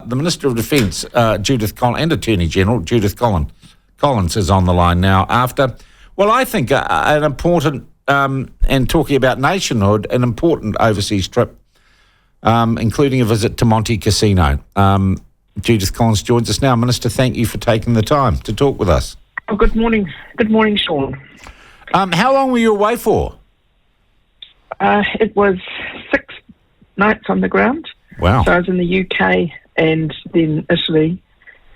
the Minister of Defence, Judith Collins, and Attorney General Judith Collins is on the line now after, well, I think an important, and talking about nationhood, an important overseas trip, including a visit to Monte Cassino. Judith Collins joins us now. Minister, thank you for taking the time to talk with us. Oh, good morning. Good morning, Sean. How long were you away for? It was 6 nights on the ground. Wow. So I was in the UK and then Italy.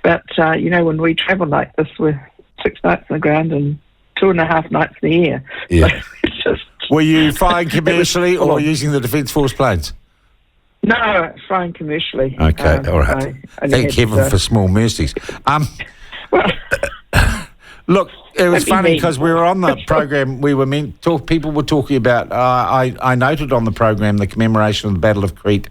But, when we travel like this, we're 6 nights on the ground and 2.5 nights in the air. Yeah. So were you flying commercially or using the Defence Force planes? No, flying commercially. Okay, all right. Thank heaven for small mercies. Well, look, it was funny because we were on the program. We were people were talking about. I noted on the program the commemoration of the Battle of Crete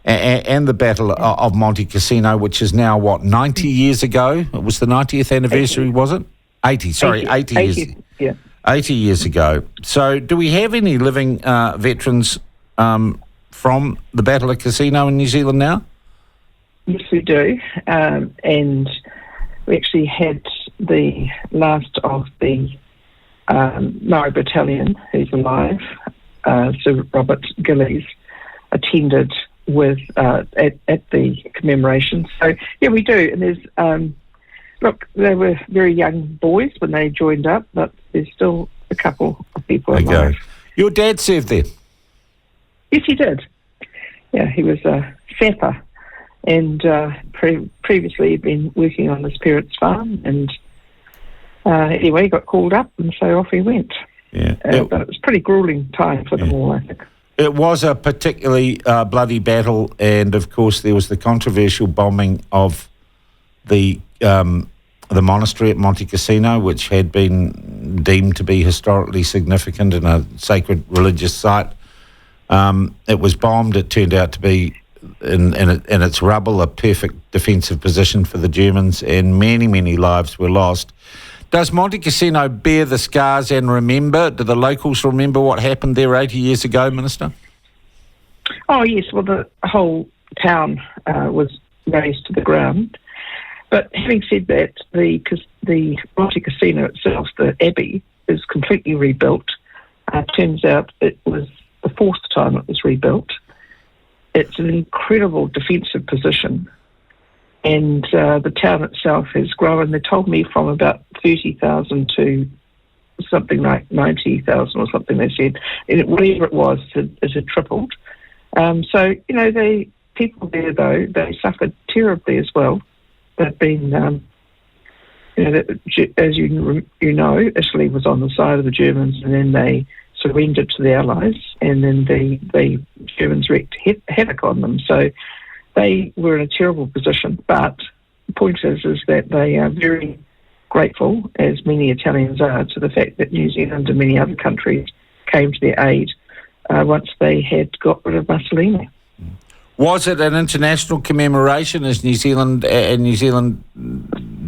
and the Battle of Monte Cassino, which is now 90 years ago. It was the 90th anniversary, 80. Was it? 80. Sorry, 80 years. Yeah. 80 years ago. So, do we have any living veterans from the Battle of Cassino in New Zealand now? Yes, we do. And we actually had the last of the Maori Battalion, who's alive, Sir Robert Gillies, attended with at the commemoration. So, yeah, we do. And there's, they were very young boys when they joined up, but there's still a couple of people alive. Your dad served there? Yes, he did. Yeah, he was a sapper, and previously he'd been working on his parents' farm, and anyway, he got called up, and so off he went. Yeah, but it was a pretty gruelling time for them all, I think. It was a particularly bloody battle, and of course there was the controversial bombing of the monastery at Monte Cassino, which had been deemed to be historically significant and a sacred religious site. It was bombed. It turned out to be, in its rubble, a perfect defensive position for the Germans, and many, many lives were lost. Does Monte Cassino bear the scars and remember? Do the locals remember what happened there 80 years ago, Minister? Oh, yes. Well, the whole town was razed to the ground. But having said that, the Monte Cassino itself, the abbey, is completely rebuilt. Turns out it was the 4th time it was rebuilt. It's an incredible defensive position, and the town itself has grown. They told me from about 30,000 to something like 90,000 or something. They said, and whatever it was, it had tripled. So the people there, though, they suffered terribly as well. They've been, as you know, Italy was on the side of the Germans, and then they surrendered to the Allies, and then the Germans wreaked havoc on them. So they were in a terrible position. But the point is that they are very grateful, as many Italians are, to the fact that New Zealand and many other countries came to their aid once they had got rid of Mussolini. Was it an international commemoration? Is New Zealand and New Zealand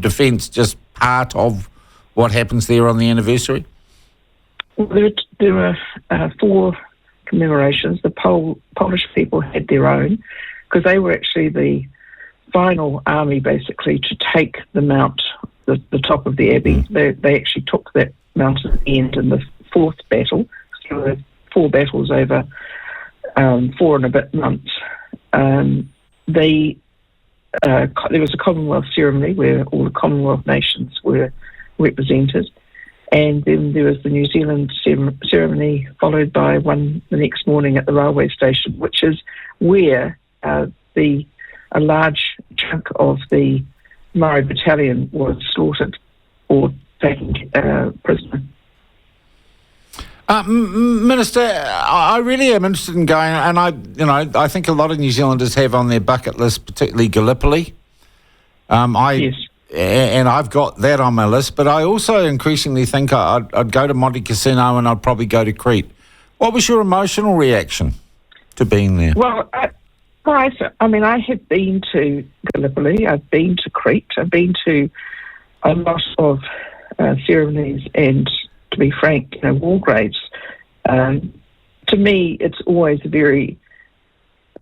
defence just part of what happens there on the anniversary? Well, there were 4 commemorations. The Polish people had their own, because they were actually the final army, basically, to take the mount, the top of the abbey. They actually took that mount at the end in the 4th battle. So there were 4 battles over 4 and a bit months. There was a Commonwealth ceremony where all the Commonwealth nations were represented, and then there was the New Zealand ceremony, followed by one the next morning at the railway station, which is where a large chunk of the Maori Battalion was slaughtered or taken prisoner. Minister, I really am interested in going, and I think a lot of New Zealanders have on their bucket list, particularly Gallipoli. Yes. And I've got that on my list, but I also increasingly think I'd go to Monte Cassino and I'd probably go to Crete. What was your emotional reaction to being there? Well, I have been to Gallipoli, I've been to Crete, I've been to a lot of ceremonies and, to be frank, war graves. To me, it's always a very,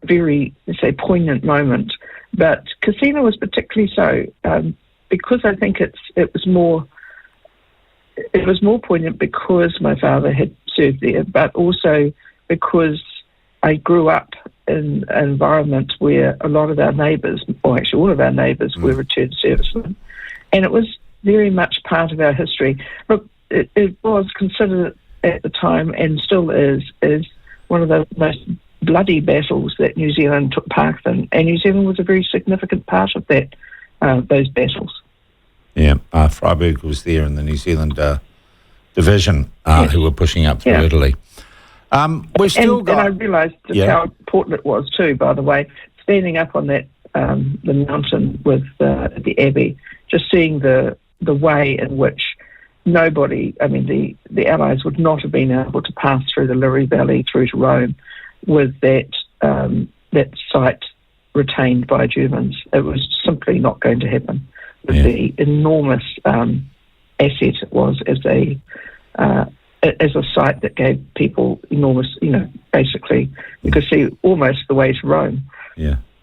very, let's say, poignant moment But Cassino was particularly so because I think it was more poignant because my father had served there, but also because I grew up in an environment where a lot of our neighbours, or actually all of our neighbours, were returned servicemen, and it was very much part of our history. Look, it was considered at the time, and still is one of the most bloody battles that New Zealand took part in, and New Zealand was a very significant part of that those battles. Yeah, Freiburg was there in the New Zealand division who were pushing up through Italy. We've still and I realised how important it was too, by the way, standing up on that the mountain with the Abbey, just seeing the way in which nobody, I mean, the Allies would not have been able to pass through the Liri Valley through to Rome with that site retained by Germans. It was simply not going to happen with the enormous asset it was as a site that gave people enormous, basically you could see almost the way to Rome. Yeah.